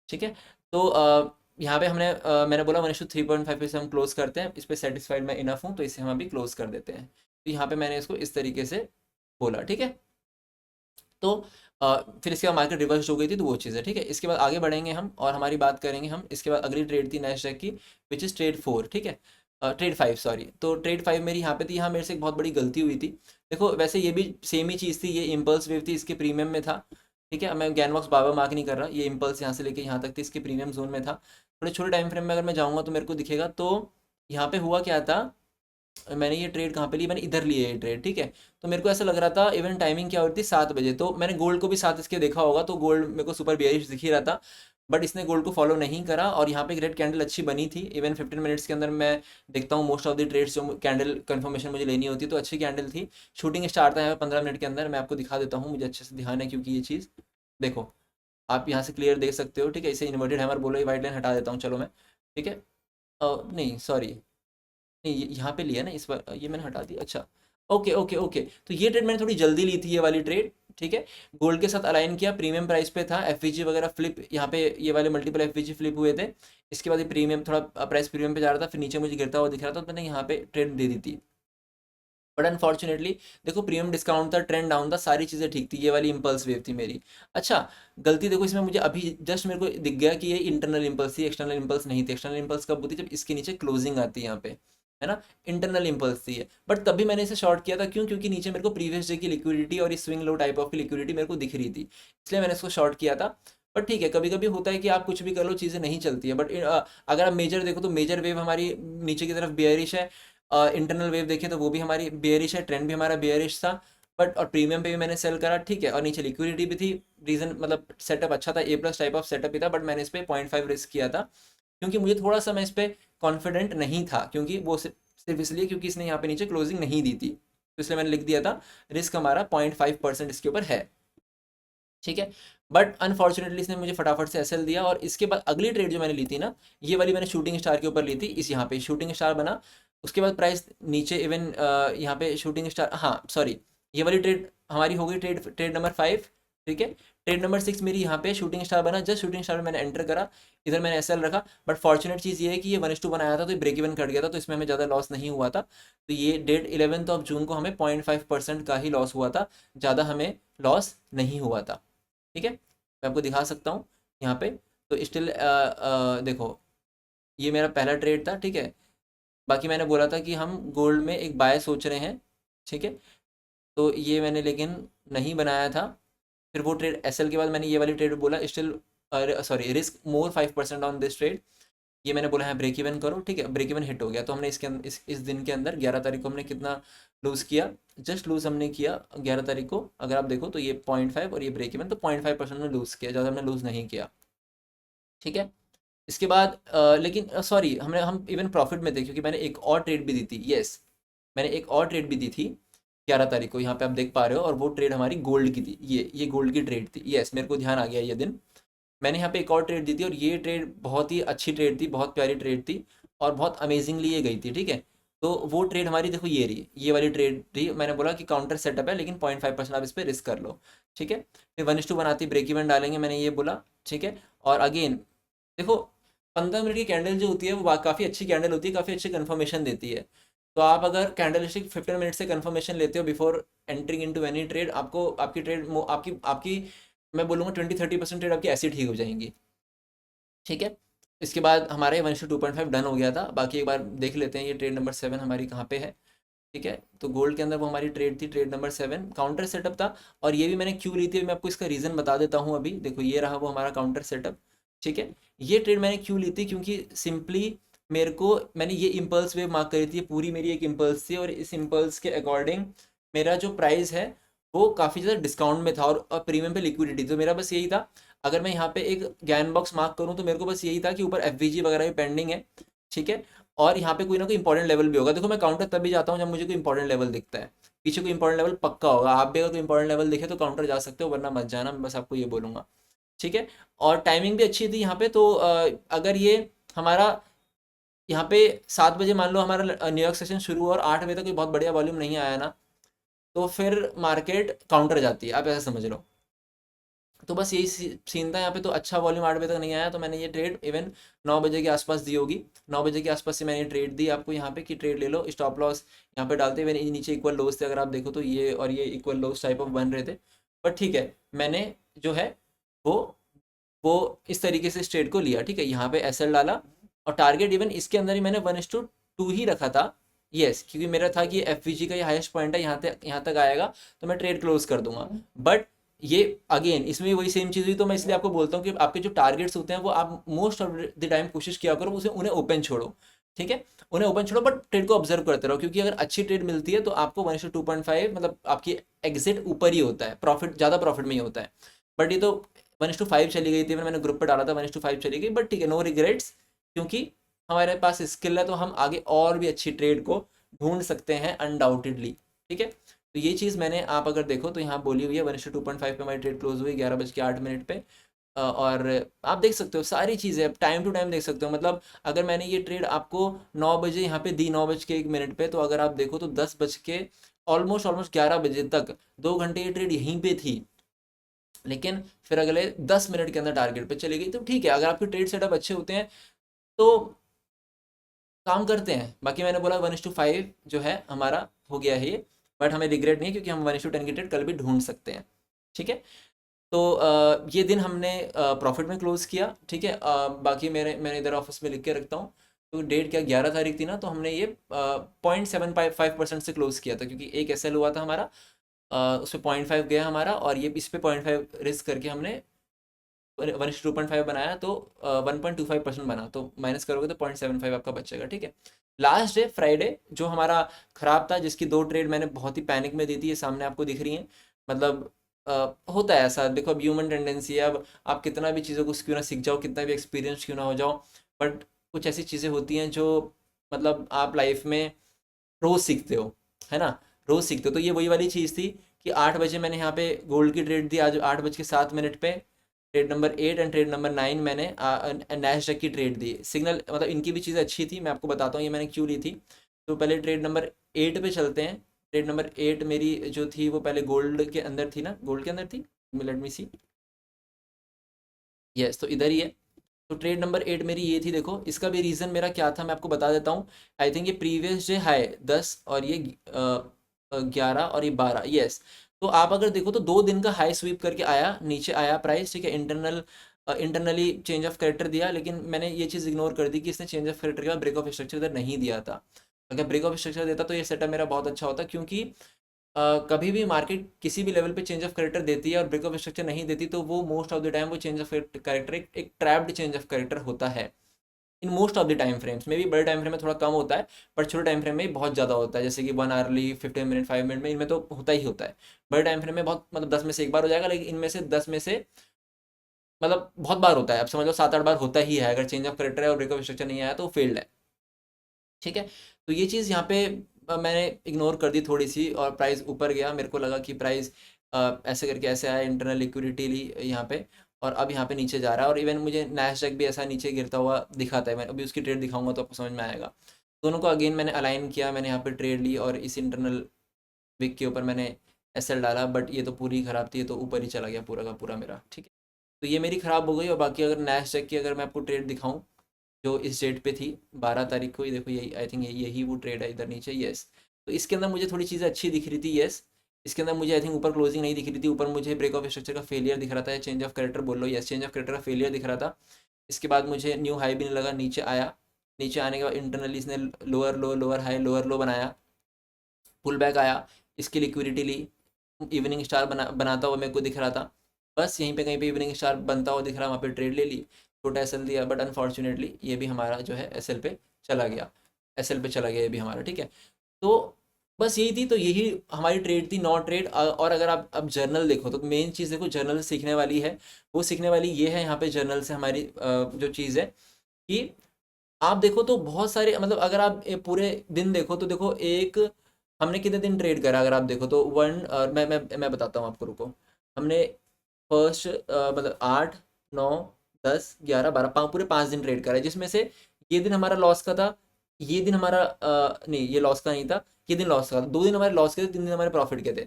ठीक है, तो यहाँ पे मैंने बोला 1:3.5 पे से हम क्लोज करते हैं, इस पर सेटिस्फाइड मैं इनफ हूँ, तो इसे हम अभी क्लोज कर देते हैं। तो यहाँ पे मैंने इसको इस तरीके से बोला। ठीक है, तो फिर इसके बाद मार्केट रिवर्स हो गई थी, तो वो चीज़ है। ठीक है, इसके बाद आगे बढ़ेंगे हम और हमारी बात करेंगे हम, इसके बाद अगली ट्रेड थी नैस्डैक की, विच इज़ ट्रेड 4। ठीक है, ट्रेड 5 सॉरी, तो ट्रेड 5 मेरी यहाँ पे थी, यहाँ मेरे से एक बहुत बड़ी गलती हुई थी। देखो वैसे ये भी सेम ही चीज़ थी, ये इम्पल्स वेव थी, इसके प्रीमियम में था। ठीक है, मैं गैनबॉक्स बार बार मार्क नहीं कर रहा, ये इम्पल्स यहाँ से लेके यहाँ तक थी, इसके प्रीमियम जोन में था। थोड़े छोटे टाइम फ्रेम में अगर मैं जाऊँगा तो मेरे को दिखेगा। तो यहाँ पे हुआ क्या था, मैंने ये ट्रेड कहाँ पे ली, मैंने इधर लिया ये ट्रेड। ठीक है, तो मेरे को ऐसा लग रहा था, इवन टाइमिंग क्या हो रही थी 7 बजे, तो मैंने गोल्ड को भी साथ इसके देखा होगा, तो गोल्ड मेरे को सुपर बेयरिश दिख ही रहा था। बट इसने गोल्ड को फॉलो नहीं करा और यहाँ पे एक रेड कैंडल अच्छी बनी थी। इवन 15 मिनट्स के अंदर मैं देखता हूँ मोस्ट ऑफ द ट्रेड्स, जो कैंडल कंफर्मेशन मुझे लेनी होती है, तो अच्छी कैंडल थी। शूटिंग स्टार था यहाँ पे 15 मिनट के अंदर, मैं आपको दिखा देता हूँ, मुझे अच्छे से ध्यान है क्योंकि ये चीज़ देखो, आप यहाँ से क्लियर देख सकते हो। ठीक है, इसे इन्वर्टेड हैमर बोलो, ये वाइट लाइन हटा देता हूँ चलो मैं। ठीक है, नहीं सॉरी, नहीं यहाँ पे लिया ना इस बार, ये मैंने हटा दिया। अच्छा, ओके ओके ओके, तो ये ट्रेड मैंने थोड़ी जल्दी ली थी, ये वाली ट्रेड। ठीक है, गोल्ड के साथ अलाइन किया, प्रीमियम प्राइस पे था, एफवीजी वगैरह फ्लिप, यहाँ पे ये वाले मल्टीपल एफवीजी फ्लिप हुए थे। इसके बाद ये प्रीमियम थोड़ा प्राइस प्रीमियम पे जा रहा था, फिर नीचे मुझे गिरता हुआ दिख रहा था, तो मैंने यहाँ पे ट्रेड दे दी थी। बट अनफॉर्चुनेटली देखो, प्रीमियम डिस्काउंट था, ट्रेंड डाउन था, सारी चीज़ें ठीक थी, ये वाली इंपल्स वेव थी मेरी। अच्छा, गलती देखो इसमें मुझे अभी जस्ट मेरे को दिख गया कि ये इंटरनल इंपल्स थी, एक्सटर्नल इंपल्स नहीं थी। एक्सटर्नल इंपल्स कब होती है, जब इसके नीचे क्लोजिंग आती है यहाँ पे, है ना। इंटरनल इंपल्स थी ये, बट तभी मैंने इसे शॉर्ट किया था, क्यों, क्योंकि नीचे मेरे को प्रीवियस डे की लिक्विडिटी और इस स्विंग लो टाइप ऑफ की लिक्विडिटी मेरे को दिख रही थी, इसलिए मैंने इसको शॉर्ट किया था। बट ठीक है, कभी कभी होता है कि आप कुछ भी कर लो, चीज़ें नहीं चलती है। बट अगर आप मेजर देखो तो मेजर वेव हमारी नीचे की तरफ बेयरिश है, इंटरनल वेव देखें तो वो भी हमारी बेयरिश है, ट्रेंड भी हमारा बेयरिश था। बट और प्रीमियम पे भी मैंने सेल करा। ठीक है, और नीचे लिक्विडिटी भी थी, रीजन मतलब सेटअप अच्छा था, ए प्लस टाइप ऑफ सेटअप ही था, बट मैंने इस पर 0.5 रिस्क किया था, क्योंकि मुझे थोड़ा सा मैं इस पर कॉन्फिडेंट नहीं था, क्योंकि वो सिर्फ इसलिए क्योंकि इसने यहाँ पे नीचे क्लोजिंग नहीं दी थी, तो इसलिए मैंने लिख दिया था रिस्क हमारा 0.5% इसके ऊपर है। ठीक है, बट अनफॉर्चुनेटली इसने मुझे फटाफट से एसएल दिया, और इसके बाद अगली ट्रेड जो मैंने ली थी ना, ये वाली मैंने शूटिंग स्टार के ऊपर ली थी, इस यहाँ पे शूटिंग स्टार बना, उसके बाद प्राइस नीचे इवन यहाँ पे शूटिंग स्टार, हाँ सॉरी, ये वाली ट्रेड हमारी हो गई, ट्रेड ट्रेड नंबर 5। ठीक है, ट्रेड नंबर 6 मेरी यहाँ पे शूटिंग स्टार बना, जस्ट शूटिंग स्टार में मैंने एंटर करा, इधर मैंने एसएल रखा। बट फॉर्चुनेट चीज़ ये है कि ये 1:2 बनाया था, तो ये ब्रेक इवन कट गया था, तो इसमें हमें ज़्यादा लॉस नहीं हुआ था। तो ये डेट 11 जून को हमें 0.5% का ही लॉस हुआ था, ज़्यादा हमें लॉस नहीं हुआ था। ठीक है, मैं आपको दिखा सकता हूँ यहाँ पे, तो स्टिल देखो, ये मेरा पहला ट्रेड था। ठीक है, बाकी मैंने बोला था कि हम गोल्ड में एक बाय सोच रहे हैं। ठीक है, तो ये मैंने लेकिन नहीं बनाया था। फिर वो ट्रेड एसएल के बाद मैंने ये वाली ट्रेड बोला, still sorry, risk more 5% on this trade, ये मैंने बोला है ब्रेक इवन करो। ठीक है, ब्रेक इवन हिट हो गया, तो हमने इसके अंदर इस दिन के अंदर 11 तारीख को हमने कितना लूज़ किया, जस्ट लूज़ हमने किया 11 तारीख को, अगर आप देखो तो ये 0.5 और ये ब्रेक इवन, तो 0.5% में लूज़ किया, ज़्यादा हमने लूज़ नहीं किया। ठीक है, इसके बाद लेकिन सॉरी, हम इवन प्रॉफिट में थे, क्योंकि मैंने एक और ट्रेड भी दी थी। यस, मैंने एक और ट्रेड भी दी थी 11 तारीख को, यहाँ पे आप देख पा रहे हो, और वो ट्रेड हमारी गोल्ड की थी, ये गोल्ड की ट्रेड थी। यस, मेरे को ध्यान आ गया ये दिन, मैंने यहाँ पे एक और ट्रेड दी थी, और ये ट्रेड बहुत ही अच्छी ट्रेड थी, बहुत प्यारी ट्रेड थी, और बहुत अमेजिंगली ये गई थी। ठीक है, तो वो ट्रेड हमारी देखो ये रही, ये वाली ट्रेड थी, मैंने बोला कि काउंटर सेटअप है, लेकिन 0.5% आप इस पर रिस्क कर लो। ठीक है, फिर 1:2 बनाती, ब्रेक इवन डालेंगे, मैंने ये बोला। ठीक है, और अगेन देखो, 15 मिनट की कैंडल जो होती है वो काफ़ी अच्छी कैंडल होती है, काफ़ी अच्छी कन्फर्मेशन देती है। तो आप अगर कैंडल स्टिक 15 मिनट से कन्फर्मेशन लेते हो before entering into any trade, आपको आपकी ट्रेड आपकी आपकी मैं बोलूँगा 20-30% ट्रेड आपकी ऐसी ठीक हो जाएंगी। ठीक है, इसके बाद हमारे 1:2.5 डन हो गया था। बाकी एक बार देख लेते हैं ये ट्रेड नंबर 7 हमारी कहाँ पे है। ठीक है, तो गोल्ड के अंदर वो हमारी ट्रेड थी, ट्रेड नंबर 7, काउंटर सेटअप था। और ये भी मैंने क्यों ली थी, मैं आपको इसका रीज़न बता देता हूँ अभी। देखो, ये रहा वो हमारा काउंटर सेटअप। ठीक है, ये ट्रेड मैंने क्यों ली थी, क्योंकि सिंपली मेरे को, मैंने ये इम्पल्स वेव मार्क करी थी, ये पूरी मेरी एक इम्पल्स थी, और इस इम्पल्स के अकॉर्डिंग मेरा जो प्राइस है वो काफ़ी ज़्यादा डिस्काउंट में था, और प्रीमियम पे लिक्विडिटी, तो मेरा बस यही था। अगर मैं यहाँ पे एक गैन बॉक्स मार्क करूँ तो मेरे को बस यही था कि ऊपर एफवीजी वगैरह भी पेंडिंग है। ठीक है, और यहाँ पे कोई ना कोई इंपॉर्टेंट लेवल भी होगा। देखो, मैं काउंटर तब भी जाता हूँ जब मुझे कोई इंपॉर्टेंट लेवल दिखता है, पीछे कोई इंपॉर्टेंट लेवल पक्का होगा। आप भी अगर कोई इंपॉर्टेंट लेवल दिखे तो काउंटर जा सकते हो, वरना मत जाना, मैं बस आपको ये बोलूँगा। ठीक है, और टाइमिंग भी अच्छी थी यहाँ पे, तो अगर ये हमारा यहाँ पे 7 बजे मान लो हमारा न्यूयॉर्क सेशन शुरू हुआ और 8 बजे तक कोई बहुत बढ़िया वॉल्यूम नहीं आया ना, तो फिर मार्केट काउंटर जाती है, आप ऐसा समझ लो। तो बस यही सीन था यहाँ पे, तो अच्छा वॉल्यूम 8 बजे तक नहीं आया, तो मैंने ये ट्रेड इवन 9 बजे के आसपास दी होगी। 9 बजे के आसपास से मैंने ट्रेड दी आपको यहाँ पे, कि ट्रेड ले लो, स्टॉप लॉस यहाँ पे डालते हुए नीचे इक्वल लोस थे, अगर आप देखो तो ये और ये इक्वल लोस टाइप ऑफ बन रहे थे। पर ठीक है, मैंने जो है वो वो इस तरीके से इस ट्रेड को लिया। ठीक है, यहाँ पे एसएल डाला, और टारगेट इवन इसके अंदर ही मैंने 1:2 टू ही रखा था, यस, क्योंकि मेरा था कि एफवीजी का ये हाईएस्ट पॉइंट है, यहाँ तक आएगा तो मैं ट्रेड क्लोज कर दूंगा। बट ये अगेन इसमें भी वही सेम चीज़ हुई, तो मैं इसलिए आपको बोलता हूँ कि आपके जो टारगेट्स होते हैं वो आप मोस्ट ऑफ द टाइम कोशिश किया करो उसे उन्हें ओपन छोड़ो, ठीक है, उन्हें ओपन छोड़ो, बट ट्रेड को ऑब्जर्व करते रहो, क्योंकि अगर अच्छी ट्रेड मिलती है तो आपको 1:2.5 मतलब आपकी एग्जिट ऊपर ही होता है, प्रॉफिट ज़्यादा प्रॉफिट में ही होता है। बट ये तो 1:5 चली गई थी, मैंने ग्रुप पर डाला था 1:5 चली गई, बट ठीक है, नो रिग्रेट्स, क्योंकि हमारे पास स्किल है तो हम आगे और भी अच्छी ट्रेड को ढूंढ सकते हैं अनडाउटेडली, ठीक है। तो ये चीज़ मैंने आप अगर देखो तो यहाँ बोली हुई है 1:2.5 पे हमारी ट्रेड क्लोज हुई 11:08 पे। और आप देख सकते हो सारी चीज़ें टाइम टू टाइम देख सकते हो, मतलब अगर मैंने ये ट्रेड आपको 9 बजे यहाँ पे दी, 9:01 पे, तो अगर आप देखो तो 10 बज के ऑलमोस्ट ऑलमोस्ट 11 बजे तक 2 घंटे ये ट्रेड यहीं पे थी, लेकिन फिर अगले 10 मिनट के अंदर टारगेट पे चली गई। तो ठीक है, अगर आपके ट्रेड सेटअप अच्छे होते हैं तो काम करते हैं। बाकी मैंने बोला 1:5 जो है हमारा हो गया है ये, बट हमें रिग्रेट नहीं है क्योंकि हम 1:10 की ट्रेड कल भी ढूंढ सकते हैं, ठीक है। तो ये दिन हमने प्रॉफिट में क्लोज किया, ठीक है। बाकी मैंने इधर ऑफिस में लिख के रखता हूँ, तो डेट क्या 11 तारीख थी ना, तो हमने ये 0.75% से क्लोज किया था, क्योंकि एक एसएल हुआ था हमारा, उस पर 0.5 गया हमारा, और ये इस पे 0.5 रिस्क करके हमने 1:2.5 बनाया, तो 1.25% बना, तो माइनस करोगे तो 0.75 आपका बचेगा, ठीक है। लास्ट डे फ्राइडे जो हमारा खराब था, जिसकी 2 ट्रेड मैंने बहुत ही पैनिक में दी थी, ये सामने आपको दिख रही हैं, मतलब होता है ऐसा, देखो अब ह्यूमन टेंडेंसी है, अब आप कितना भी चीज़ों को क्यों ना सीख जाओ, कितना भी एक्सपीरियंस क्यों ना हो जाओ, बट कुछ ऐसी चीज़ें होती हैं जो मतलब आप लाइफ में रोज़ सीखते हो, है ना, रोज़ सीखते हो। तो ये वही वाली चीज़ थी कि 8 बजे मैंने यहाँ पे गोल्ड की ट्रेड दी, आज 8:07 पे trade number 8 and trade number 9 मैंने नैस्डैक की ट्रेड दी। सिग्नल मतलब इनकी भी चीज़ अच्छी थी, मैं आपको बताता हूँ ये मैंने क्यों ली थी। तो पहले ट्रेड नंबर 8 पे चलते हैं। ट्रेड नंबर 8 मेरी जो थी वो पहले गोल्ड के अंदर थी ना, गोल्ड के अंदर थी, लेट मी सी, यस, तो इधर ही है। तो ट्रेड नंबर 8 मेरी ये थी, देखो इसका भी रीज़न मेरा क्या था मैं आपको बता देता हूँ। आई थिंक ये प्रीवियस डे हाई 10 और ये 11 और ये 12, यस। तो आप अगर देखो तो 2 दिन का हाई स्वीप करके आया, नीचे आया प्राइस, ठीक है, इंटरनली चेंज ऑफ करेक्टर दिया, लेकिन मैंने ये चीज़ इग्नोर कर दी कि इसने चेंज ऑफ करेक्टर के बाद ब्रेक ऑफ स्ट्रक्चर इधर नहीं दिया था। अगर ब्रेक ऑफ स्ट्रक्चर देता तो ये सेटअप मेरा बहुत अच्छा होता, क्योंकि कभी भी मार्केट किसी भी लेवल पे चेंज ऑफ करेक्टर देती है और ब्रेक ऑफ स्ट्रक्चर नहीं देती, तो वो मोस्ट ऑफ द टाइम वो चेंज ऑफ करेक्टर एक ट्रैप्ड चेंज ऑफ करेक्टर होता है in most of the time frames में। भी बड़े टाइम फ्रेम में थोड़ा कम होता है, पर छोटे टाइम फ्रेम में बहुत ज़्यादा होता है, जैसे कि 1 आवरली 15 मिनट 5 मिनट में, इनमें तो होता ही होता है। बड़े टाइम फ्रेम में बहुत मतलब 10 में से एक बार हो जाएगा, लेकिन इनमें से 10 में से मतलब बहुत बार होता है, आप समझ लो 7-8 बार होता ही है, अगर चेंज ऑफ करेक्टर है और ब्रेक ऑफ स्ट्रक्चर नहीं आया तो फेल्ड है, ठीक है। तो ये चीज़ यहाँ पे मैंने इग्नोर कर दी थोड़ी सी, और प्राइस ऊपर गया, मेरे को लगा कि प्राइस ऐसे करके ऐसे आया, इंटरनल लिक्विडिटी ली यहाँ पे, और अब यहाँ पे नीचे जा रहा है, और इवन मुझे नैस्डैक भी ऐसा नीचे गिरता हुआ दिखाता है। मैं अभी उसकी ट्रेड दिखाऊंगा तो आपको समझ में आएगा। दोनों को अगेन मैंने अलाइन किया, मैंने यहाँ पे ट्रेड ली, और इस इंटरनल विक के ऊपर मैंने एसएल डाला, बट ये तो पूरी ख़राब थी, ये तो ऊपर ही चला गया पूरा का पूरा मेरा, ठीक है। तो ये मेरी ख़राब हो गई। और बाकी अगर नैस्डैक की अगर मैं आपको ट्रेड दिखाऊं जो इस डेट पे थी 12 तारीख को, ये देखो, यही आई थिंक यही वो ट्रेड है इधर नीचे, यस। तो इसके अंदर मुझे थोड़ी चीज़ें अच्छी दिख रही थी, यस। इसके अंदर मुझे आई थिंक ऊपर क्लोजिंग नहीं दिख रही थी, ऊपर मुझे ब्रेक ऑफ स्ट्रक्चर का फेलियर दिख रहा था, चेंज ऑफ करेक्टर बोल लो, यस, चेंज ऑफ करेक्टर का फेलियर दिख रहा था। इसके बाद मुझे न्यू हाई भी नहीं लगा, नीचे आया, नीचे आने के बाद इंटरनली इसने lower low lower high lower लो बनाया, पुल बैक आया, इसकी लिक्विडिटी ली, इवनिंग स्टार बनाता हुआ मेरे को दिख रहा था, बस यहीं पे कहीं पे इवनिंग स्टार बनता हुआ दिख रहा, वहाँ पे ट्रेड ले ली, छोटा एसएल दिया, बट अनफॉर्चुनेटली ये भी हमारा जो है एसएल पे चला गया, एसएल पे चला गया ये भी हमारा, ठीक है। तो बस यही थी, तो यही हमारी ट्रेड थी, 9 ट्रेड। और अगर आप अब जर्नल देखो तो मेन चीज़ देखो जर्नल से सीखने वाली है, वो सीखने वाली ये है यहाँ पे जर्नल से हमारी जो चीज़ है कि आप देखो तो बहुत सारे, मतलब अगर आप पूरे दिन देखो तो देखो एक हमने कितने दिन ट्रेड करा, अगर आप देखो तो मैं बताता हूँ आपको, रुको। हमने फर्स्ट मतलब 8 9 10 11 12 पूरे 5 दिन ट्रेड करा है, जिसमें से ये दिन हमारा लॉस का था, ये दिन हमारा नहीं, ये लॉस का नहीं था, ये दिन लॉस का था, 2 दिन हमारे लॉस के थे, 3 दिन हमारे प्रॉफिट के थे।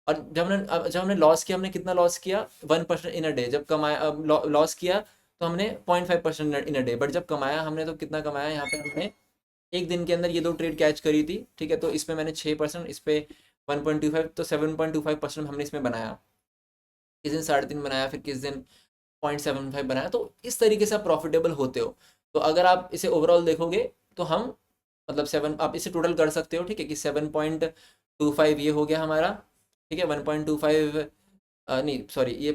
और जब हमने लॉस किया, हमने कितना लॉस किया, 1% इन अ डे। जब कमाया लॉस किया तो हमने 0.5% इन अ डे, बट जब कमाया हमने तो कितना कमाया, यहाँ पे हमने एक दिन के अंदर ये 2 ट्रेड कैच करी थी, ठीक है। तो इसमें मैंने 6%, इस पे 1.25, तो 7.25% हमने इसमें बनाया। किस दिन 3.5 बनाया, फिर किस दिन 0.75 बनाया। तो इस तरीके से आप प्रॉफिटेबल होते हो। तो अगर आप इसे ओवरऑल देखोगे तो हम मतलब 7, आप इसे टोटल कर सकते हो, ठीक है, कि 7.25 ये हो गया हमारा, ठीक है, 1.25, नहीं सॉरी, ये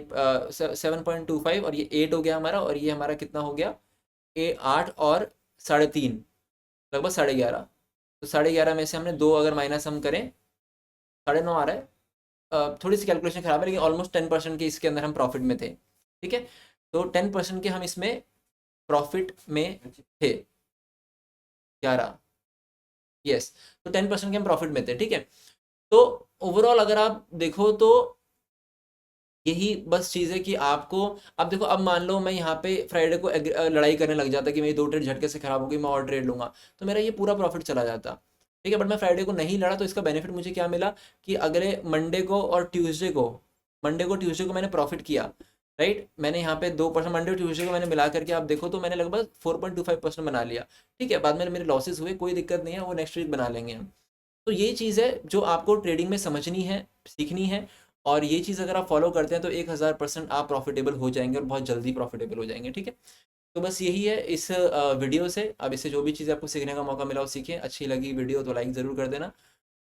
7.25 और ये 8 हो गया हमारा, और ये हमारा कितना हो गया, 8 और 3.5, लगभग 11.5। तो 11.5 में से हमने 2 अगर माइनस हम करें, 9.5 आ रहा है। थोड़ी सी कैलकुलेशन खराब है, लेकिन ऑलमोस्ट 10% के इसके अंदर हम प्रॉफिट में थे, ठीक है। तो 10% के हम इसमें प्रॉफिट में थे, 11, यस। तो 10% के हम प्रॉफिट में थे, ठीक है। तो ओवरऑल अगर आप देखो तो यही बस चीज़ है कि आपको, अब देखो, अब मान लो मैं यहाँ पे फ्राइडे को लड़ाई करने लग जाता कि मेरी 2 ट्रेड झटके से खराब हो गई, मैं और ट्रेड लूंगा, तो मेरा ये पूरा प्रॉफिट चला जाता, ठीक है। बट मैं फ्राइडे को नहीं लड़ा, तो इसका बेनिफिट मुझे क्या मिला कि अगले मंडे को मैंने प्रॉफिट किया, राइट। मैंने यहाँ पे 2%, मंडे और ट्यूसडे को मैंने मिला करके आप देखो तो मैंने लगभग 4.25% बना लिया, ठीक है। बाद में मेरे लॉसेस हुए, कोई दिक्कत नहीं है, वो नेक्स्ट वीक बना लेंगे हम। तो ये चीज़ है जो आपको ट्रेडिंग में समझनी है, सीखनी है, और ये चीज़ अगर आप फॉलो करते हैं तो 1000% आप प्रॉफिटेबल हो जाएंगे, और बहुत जल्दी प्रॉफिटेबल हो जाएंगे, ठीक है। तो बस यही है इस वीडियो से। अब इससे जो भी चीज़ आपको सीखने का मौका मिला वो सीखें। अच्छी लगी वीडियो तो लाइक ज़रूर कर देना,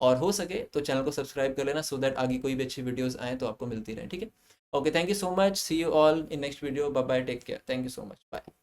और हो सके तो चैनल को सब्सक्राइब कर लेना, सो दैट आगे कोई भी अच्छी वीडियोज़ आएँ तो आपको मिलती रहे, ठीक है। Okay, thank you so much, see you all in next video, bye bye, take care, thank you so much, bye.